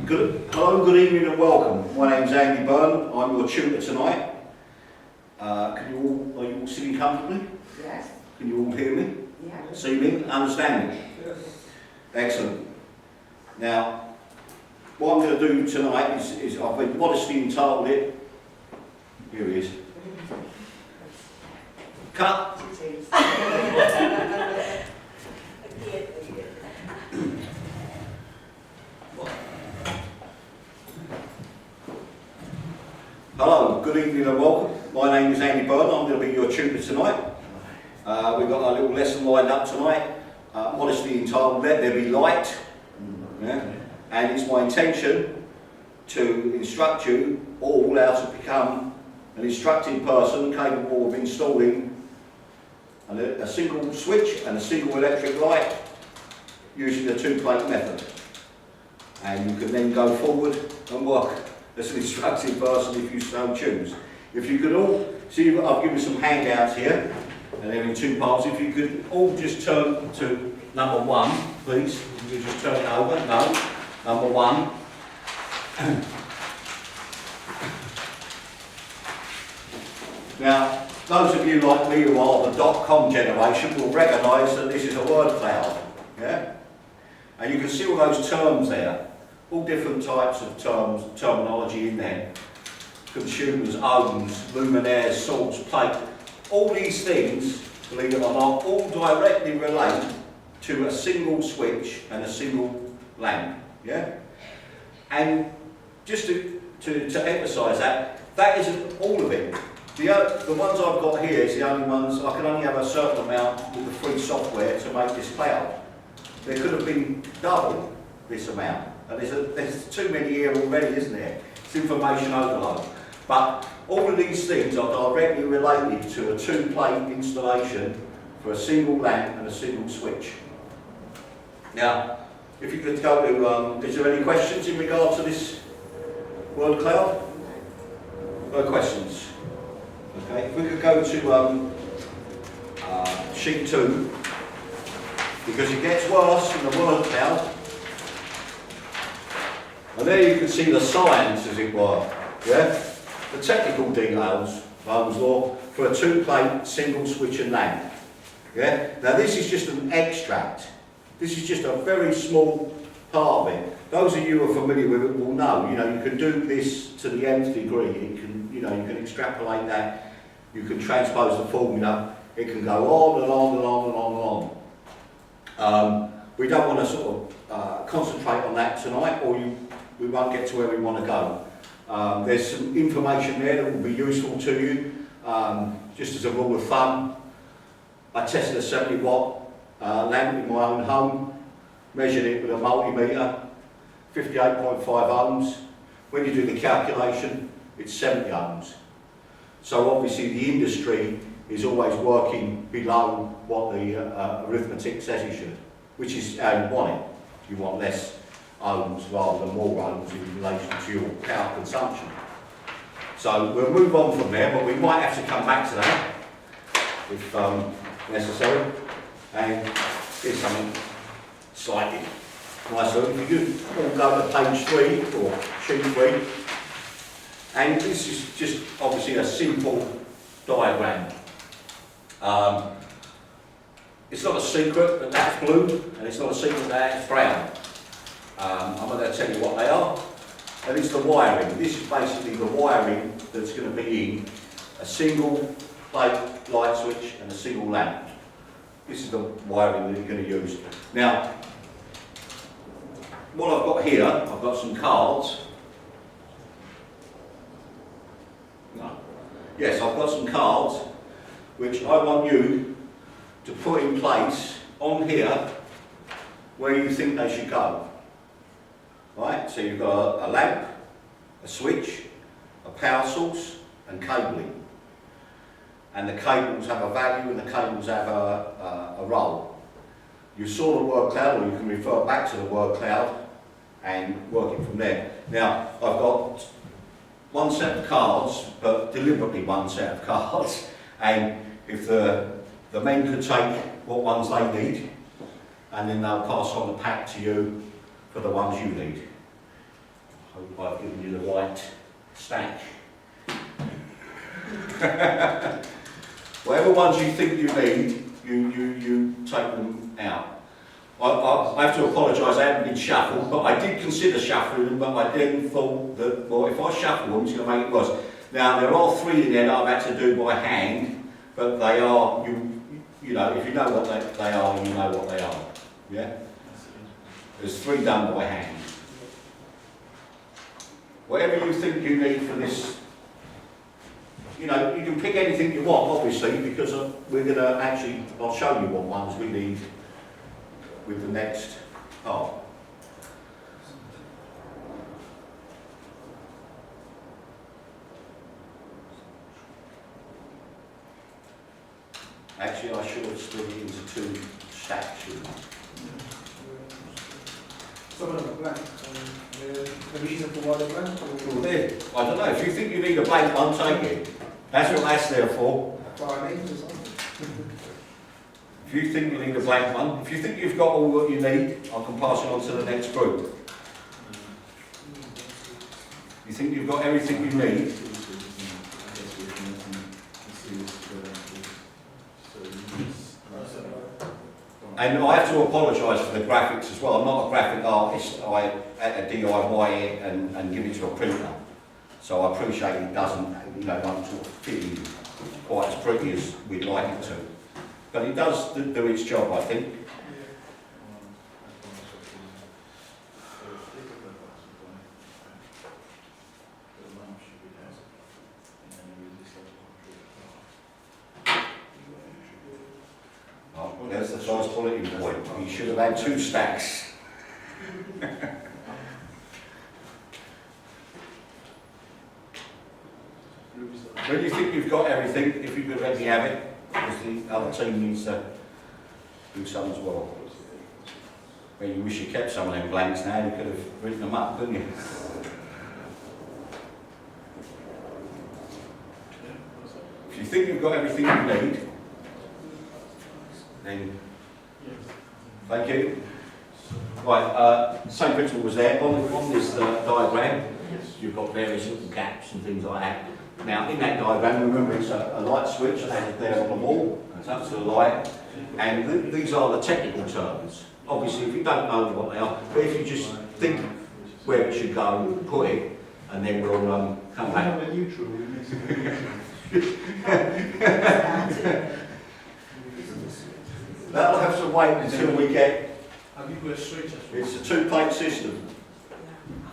Hello, good evening and welcome. My name's Andy Byrne. I'm your tutor tonight. Are you all sitting comfortably? Yes. Can you all hear me? Yeah. See me? Understand me? Yes. Excellent. Now, what I'm going to do tonight is I've been modestly entitled it. Here he is. Cut. Hello, good evening and welcome. My name is Andy Byrne. I'm going to be your tutor tonight. We've got our little lesson lined up tonight, modestly entitled Let There Be Light. Yeah? And it's my intention to instruct you all how to become an instructed person capable of installing a single switch and a single electric light using the two-plate method. And you can then go forward and work as an instructed person if you so choose. If you could all, see I've given some handouts here, and they're in two parts. If you could all just turn to number 1, please. You could just turn it over. No, number 1. Now, those of you like me who are the .com generation will recognise that this is a word cloud. Yeah? And you can see all those terms there. All different types of terminology in there. Consumers, ohms, luminaires, source, plate. All these things, believe it or not, all directly relate to a single switch and a single lamp. Yeah? And just to emphasise that, that isn't all of it. The ones I've got here is the only ones, I can only have a certain amount with the free software to make this cloud. There could have been double this amount. And there's too many here already, isn't there? It's information overload. But all of these things are directly related to a two-plate installation for a single lamp and a single switch. Now, if you could go to, is there any questions in regard to this word cloud? No questions. Okay, if we could go to sheet 2, because it gets worse in the word cloud. And there you can see the science, as it were, yeah? The technical details of Ohm's law for a two-plate single switch and lamp. Yeah? Now this is just an extract. This is just a very small part of it. Those of you who are familiar with it will know, you can do this to the nth degree. It can, you can extrapolate that. You can transpose the formula. It can go on and on and on and on and on. We don't want to sort of concentrate on that tonight, or we won't get to where we want to go. There's some information there that will be useful to you. Just as a rule of thumb, I tested a 70 watt lamp in my own home, measured it with a multimeter, 58.5 ohms. When you do the calculation, it's 70 ohms. So obviously the industry is always working below what the arithmetic says it should, which is how you want it. You want less ohms rather than more ohms in relation to your power consumption. So we'll move on from there, but we might have to come back to that if necessary. And here's something slightly nicer. If you could all go to page 3 or sheet 3. And this is just obviously a simple diagram. It's not a secret that that's blue, and it's not a secret that that's brown. I'm not going to tell you what they are. And it's the wiring. This is basically the wiring that's going to be in a single plate light switch and a single lamp. This is the wiring that you're going to use. Now, what I've got here, I've got some cards. No. Yes, I've got some cards which I want you to put in place on here where you think they should go. Right, so you've got a lamp, a switch, a power source and cabling. And the cables have a value and the cables have a role. You saw the word cloud, or you can refer back to the word cloud and work it from there. Now, I've got one set of cards, but deliberately one set of cards. And if the men could take what ones they need, and then they'll pass on the pack to you for the ones you need. Hope I've given you the right stack. Whatever ones you think you need, you take them out. I have to apologise, I haven't been shuffled, but I did consider shuffling them, but I then thought that, well, if I shuffle them, it's going to make it worse. Now, there are 3 in there that I've had to do by hand, but they are, you know, if you know what they are, you know what they are. Yeah? There's 3 done by hand. Whatever you think you need for this, you know, you can pick anything you want, obviously, because we're going to actually, I'll show you what ones we need with the next part. Actually, I should have split it into 2 stacks, shouldn't I? Some of them are blank. The reason for why they're blank? Well, there. I don't know. If you think you need a blank one, take it. That's what that's there for. Fire names or something? If you think you need a blank one, if you think you've got all what you need, I can pass it on to the next group. You think you've got everything you need? And I have to apologise for the graphics as well. I'm not a graphic artist. I had to DIY it and give it to a printer. So I appreciate it doesn't, you know, don't sort of fit in quite as pretty as we'd like it to. But it does do its job, I think. Oh, there's the first bulletin point. You should have had 2 stacks. When you think you've got everything, if you could let me have it, because the other team needs to do some as well. Well, you wish you kept some of them blanks now, you could have written them up, couldn't you? If you think you've got everything you need, then thank you. Right, same principle was there. On this diagram, you've got various little gaps and things like that. Now, in that diagram, remember it's a light switch that's there on the wall, it's up to the light, and these are the technical terms. Obviously, if you don't know what they are, but if you just think where it should go, put it, and then we'll come back. That'll have to wait until we get. Have you put a switch? It's a 2-plate system.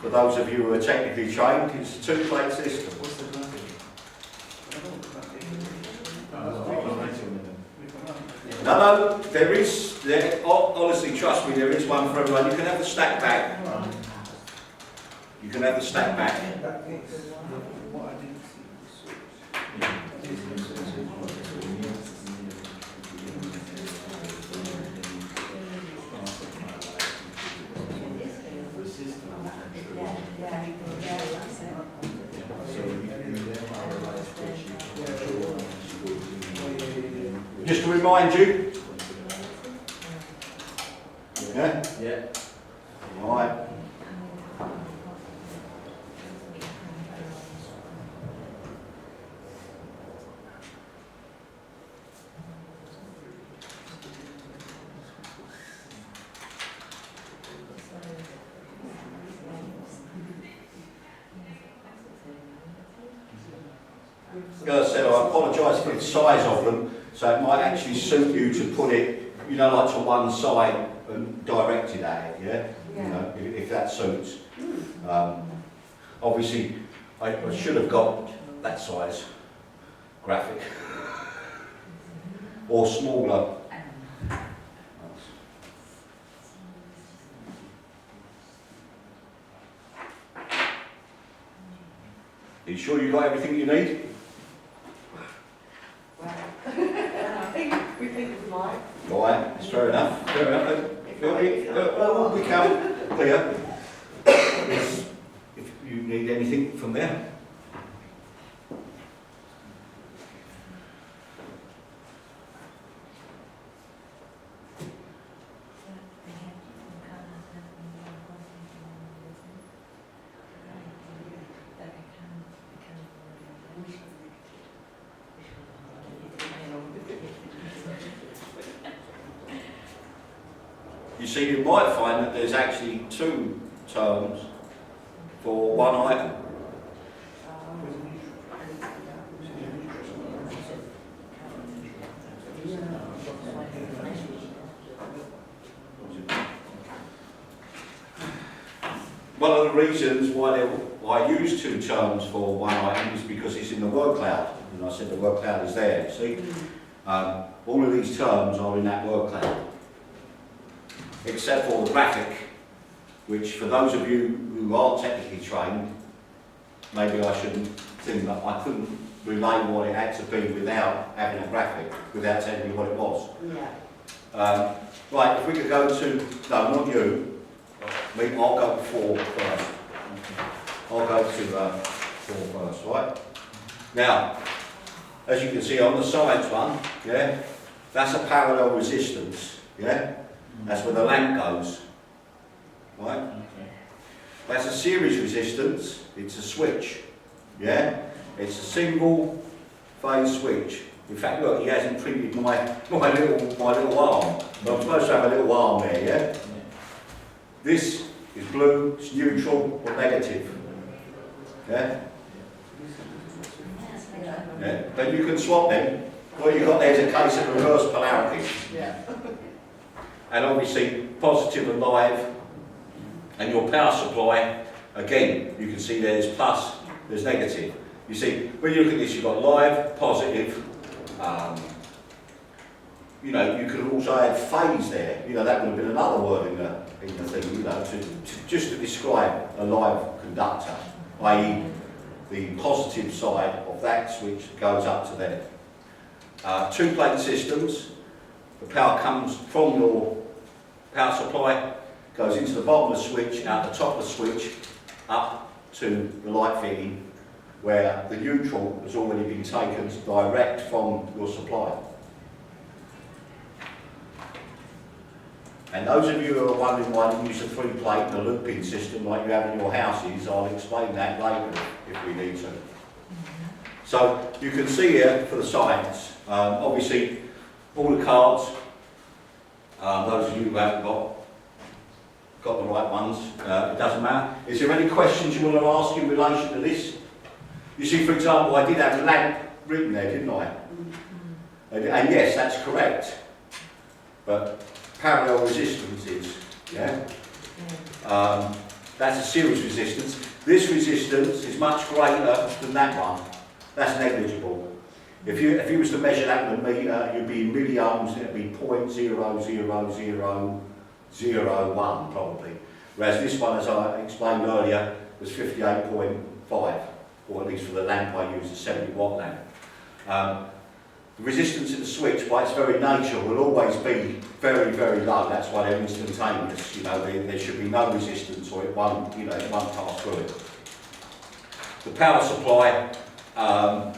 For those of you who are technically trained, it's a 2-plate system. What's the blank? No, there is, honestly, trust me, there is one for everyone. You can have the stack back. You can have the stack back. Just to remind you. Yeah? Yeah. All right. As I said, I apologise for the size of them, so it might actually suit you to put it, you know, like to one side and direct it at it, yeah? You know, if that suits. Obviously, I should have got that size graphic, or smaller. Are you sure you got everything you need? I think we think we might. Right, that's fair enough. Fair enough. It will become clear if you need anything from there. see, you might find that there's actually two terms for one item. One of the reasons why I use two terms for one item is because it's in the word cloud. And I said the word cloud is there, you see. All of these terms are in that word cloud. Except for the graphic, which for those of you who aren't technically trained, maybe I shouldn't think that I couldn't relay what it had to be without having a graphic, without telling you what it was. Yeah. Right, if we could go to, no, not you, I'll go to 4 first. I'll go to 4 first, right? Now, as you can see on the sides one, yeah, that's a parallel resistance, yeah? That's where the lamp goes, right? That's a series resistance, it's a switch, yeah? It's a single phase switch. In fact, look, he hasn't printed my little arm. But I'm supposed to have a little arm there, yeah? This is blue, it's neutral or negative. Yeah? Yeah. Then you can swap them. What you've got there is a case of reverse polarity. Yeah. And obviously positive and live. And your power supply, again, you can see there's plus, there's negative. You see, when you look at this, you've got live, positive. You know, you could also add phase there. You know, that would have been another word in the thing, you know, just to describe a live conductor, i.e. the positive side of that switch goes up to there. Two-plate systems, the power comes from your power supply, goes into the bottom of the switch, out the top of the switch, up to the light fitting, where the neutral has already been taken direct from your supply. And those of you who are wondering why you use a 3-plate and a looping system like you have in your houses, I'll explain that later if we need to. So you can see here for the sides, obviously all the cards, those of you who haven't got the right ones, it doesn't matter. Is there any questions you want to ask in relation to this? You see, for example, I did have lamp written there, didn't I? And yes, that's correct. But parallel resistances, yeah? That's a series resistance. This resistance is much greater than that one. That's negligible. If you was to measure that with a meter, you'd be in milliohms, it'd be 0.00001 probably. Whereas this one, as I explained earlier, was 58.5, or at least for the lamp I used, a 70-watt lamp. The resistance in the switch, by its very nature, will always be very, very low. That's why they're instantaneous. You know, there should be no resistance, or it won't, you know, it won't pass through it. The power supply, I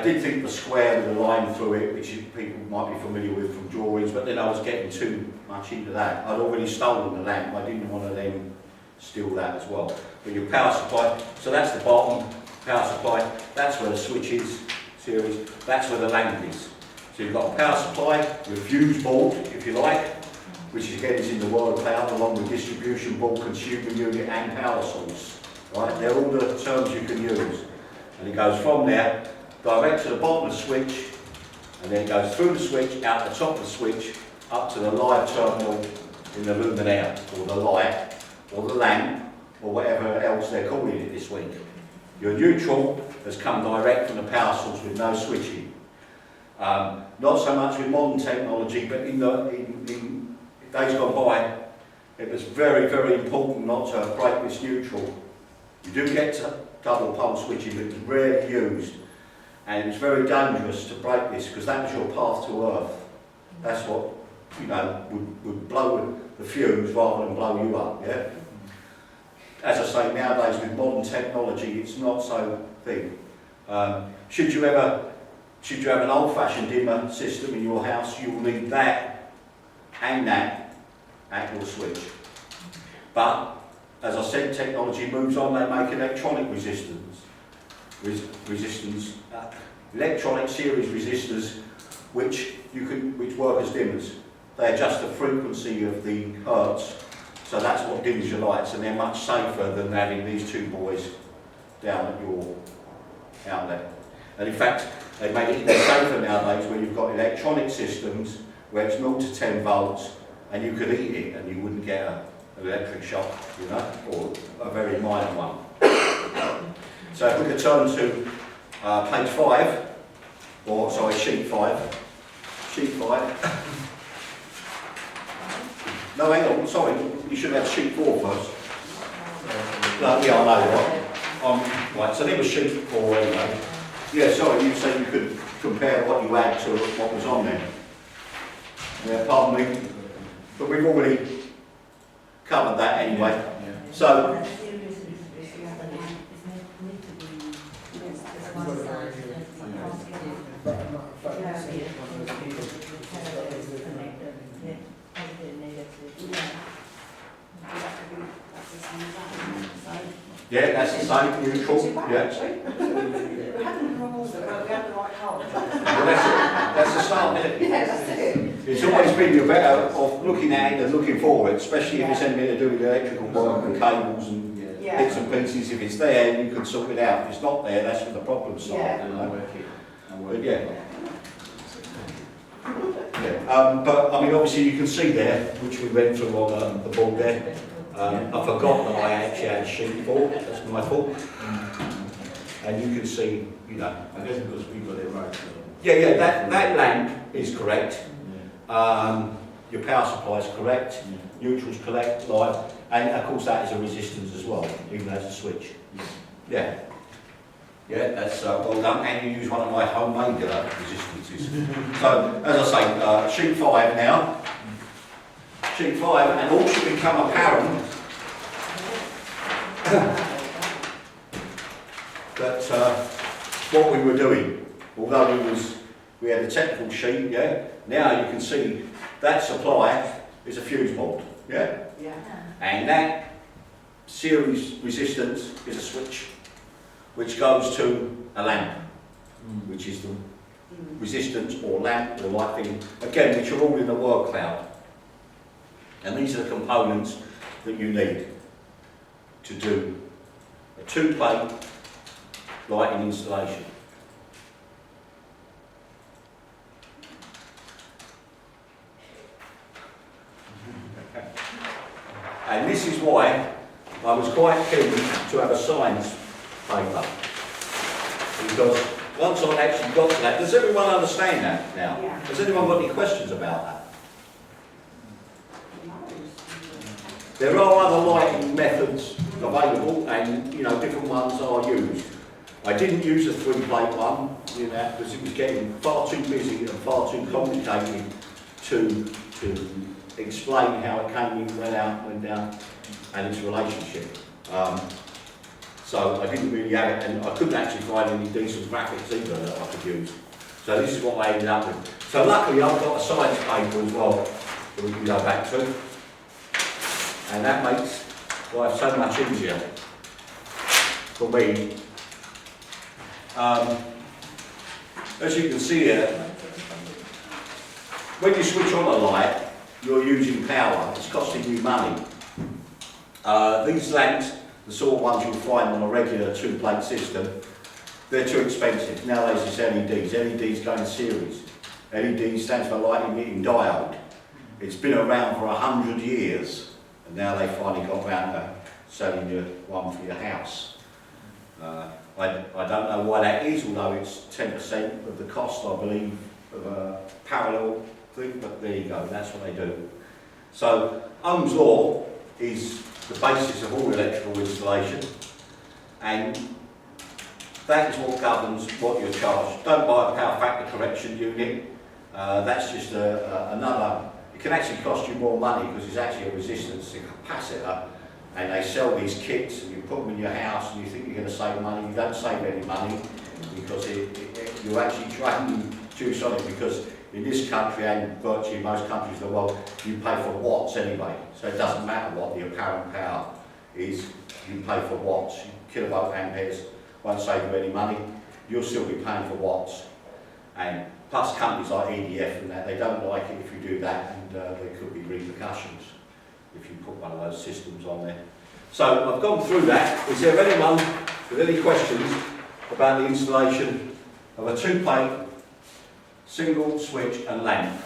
did think the square with a line through it, which people might be familiar with from drawings, but then I was getting too much into that. I'd already stolen the lamp. I didn't want to then steal that as well. But your power supply, so that's the bottom power supply. That's where the switch is. Series, that's where the lamp is. So you've got a power supply, your fuse board, if you like, which again is in the word cloud, along with distribution board, consumer unit and power source. Right? They're all the terms you can use. And it goes from there, direct to the bottom of the switch, and then it goes through the switch, out the top of the switch, up to the live terminal in the luminaire, or the light, or the lamp, or whatever else they're calling it this week. Your neutral has come direct from the power source with no switching. Not so much with modern technology, but in days gone by, it was very, very important not to break this neutral. You do get to double pole switching, but it's rarely used. And it's very dangerous to break this, because that was your path to Earth. That's what, you know, would blow the fuse rather than blow you up, yeah? As I say, nowadays with modern technology, it's not so big. Should you have an old-fashioned dimmer system in your house, you'll need that and that at your switch. But as I said, technology moves on. They make electronic electronic series resistors, which work as dimmers. they adjust the frequency of the hertz, so that's what dims your lights, and they're much safer than having these two boys down at your outlet. And in fact, they make it even safer nowadays where you've got electronic systems where it's 0 to 10 volts, and you could eat it and you wouldn't get an electric shock, you know, or a very minor one. So if we could turn to page 5, or sorry, sheet 5. Sheet 5. No, hang on, sorry, you should have sheet 4 first. No, yeah, I know what. Right, so there was sheet 4 anyway. Yeah, sorry, you said you could compare what you had to what was on there. Yeah, pardon me. But we've already covered that anyway. So, yeah, that's the same, neutral, yeah. We had the rules that we had the right colour. Well, that's the start, isn't it? Yeah, that's it. It's always been you're better off looking at it and looking for it, especially if it's anything to do with electrical work and cables and bits and pieces. If it's there, you can sort it out. If it's not there, that's where the problems start. Yeah. You know? But yeah. But I mean, obviously you can see there, which we went through on the board there. I forgot that I actually had sheet 4. That's my fault. And you can see, you know. I guess because we got it right. So. Yeah, that lamp is correct. Your power supply is correct. Neutral's correct, live, and of course that is a resistance as well, even though it's a switch. Yeah. Yeah, that's well done. And you use one of my homemade resistances. So, as I say, sheet 5 now. Sheet 5, and all should become apparent that what we were doing, although we had a technical sheet, yeah. Now you can see that supply is a fuse board, yeah. Yeah. And that series resistance is a switch, which goes to a lamp, which is the resistance or lamp or light thing, again, which are all in the word cloud. And these are the components that you need to do a 2-plate lighting installation. And this is why I was quite keen to have a science paper. Because once I actually got to that, does everyone understand that now? Yeah. Has anyone got any questions about that? There are other lighting methods available, and you know, different ones are used. I didn't use a 3-plate one, you know, because it was getting far too busy and far too complicated to explain how it came in, went out, went down, and its relationship. So I didn't really have it, and I couldn't actually find any decent graphics either that I could use. So this is what I ended up with. So luckily I've got a science paper as well that we can go back to. And that makes life so much easier for me. As you can see here, when you switch on a light, you're using power, it's costing you money. These lamps, the sort of ones you'll find on a regular 2-plate system, they're too expensive. Nowadays it's LEDs. LEDs go in series. LED stands for light emitting diode. It's been around for 100 years. And now they finally got around to selling you one for your house. I don't know why that is, although it's 10% of the cost, I believe, of a parallel thing, but there you go, that's what they do. So, Ohm's law is the basis of all electrical installation, and that is what governs what you're charged. Don't buy a power factor correction unit, that's just another. It can actually cost you more money because it's actually a resistance capacitor, and they sell these kits and you put them in your house and you think you're going to save money. You don't save any money because you're actually draining juice on it, because in this country and virtually most countries of the world, you pay for watts anyway. So it doesn't matter what the apparent power is, you pay for watts. Kilovolt amperes won't save you any money. You'll still be paying for watts. And plus companies like EDF and that, they don't like it if you do that, and there could be repercussions if you put one of those systems on there. So I've gone through that. Is there anyone with any questions about the installation of a 2-plate, single switch and lamp?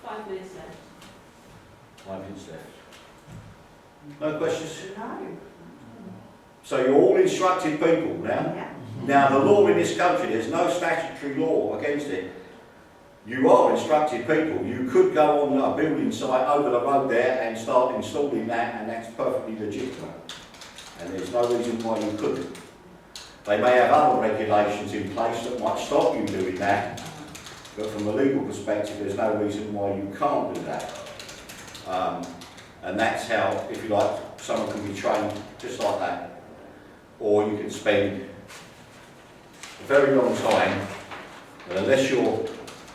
5 minutes left. 5 minutes left. No questions? No. So you're all instructed people now? Yeah. Now the law in this country, there's no statutory law against it. You are instructed people. You could go on a building site over the road there and start installing that, and that's perfectly legitimate. And there's no reason why you couldn't. They may have other regulations in place that might stop you doing that, but from a legal perspective there's no reason why you can't do that. And that's how, if you like, someone can be trained just like that. Or you can spend a very long time, but unless you're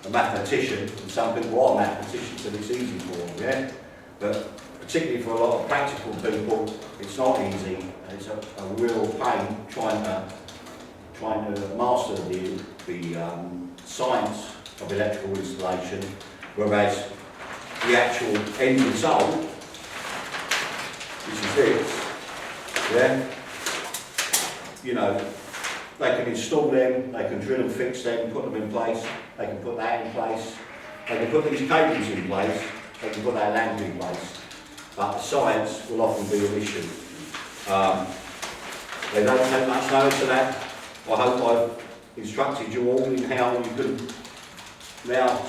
a mathematician, and some people are mathematicians and it's easy for them, yeah? But particularly for a lot of practical people, it's not easy, and it's a real pain trying to master the science of electrical installation, whereas the actual end result, which is this, yeah? You know, they can install them, they can drill and fix them, put them in place, they can put that in place, they can put these cables in place, they can put that lamp in place. But the science will often be an issue. They don't take much notice of that. I hope I've instructed you all in how you can now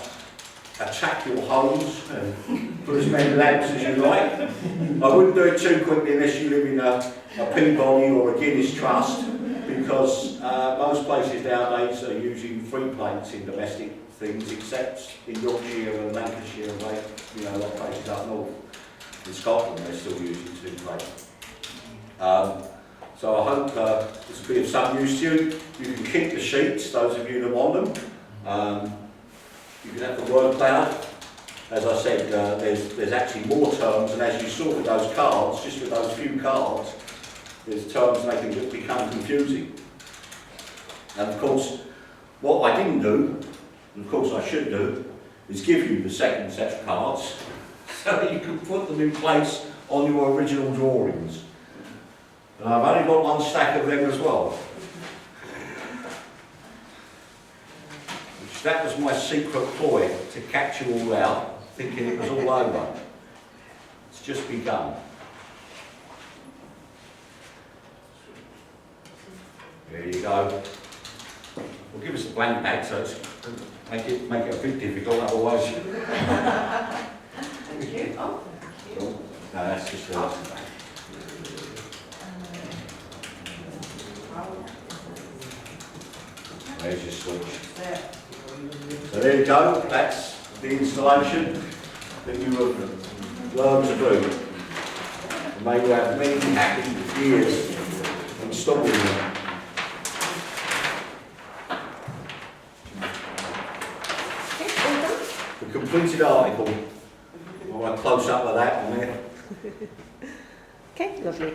attack your homes and put as many lamps as you like. I wouldn't do it too quickly unless you live in a Peabody or a Guinness Trust, because most places nowadays are using 3 plates in domestic things, except in Yorkshire and Lancashire and a lot of places up north. In Scotland they're still using 2 plates. So I hope this will be of some use to you. You can keep the sheets, those of you that want them. You can have the word cloud. As I said, there's actually more terms, and as you saw with those cards, just with those few cards, there's terms and they can just become confusing. And of course, what I didn't do, and of course I should do, is give you the second set of cards so that you can put them in place on your original drawings. And I've only got 1 stack of them as well. That was my secret ploy, to catch you all out, thinking it was all over. It's just begun. There you go. Well, give us a blank back, so it's, make it a bit difficult, otherwise. Thank you. Oh, thank you. No, that's just there's your switch. There. So there you go, that's the installation that you have learned to do. And may you have many happy years installing them. The completed article, I want a close up of that on there. Okay, lovely.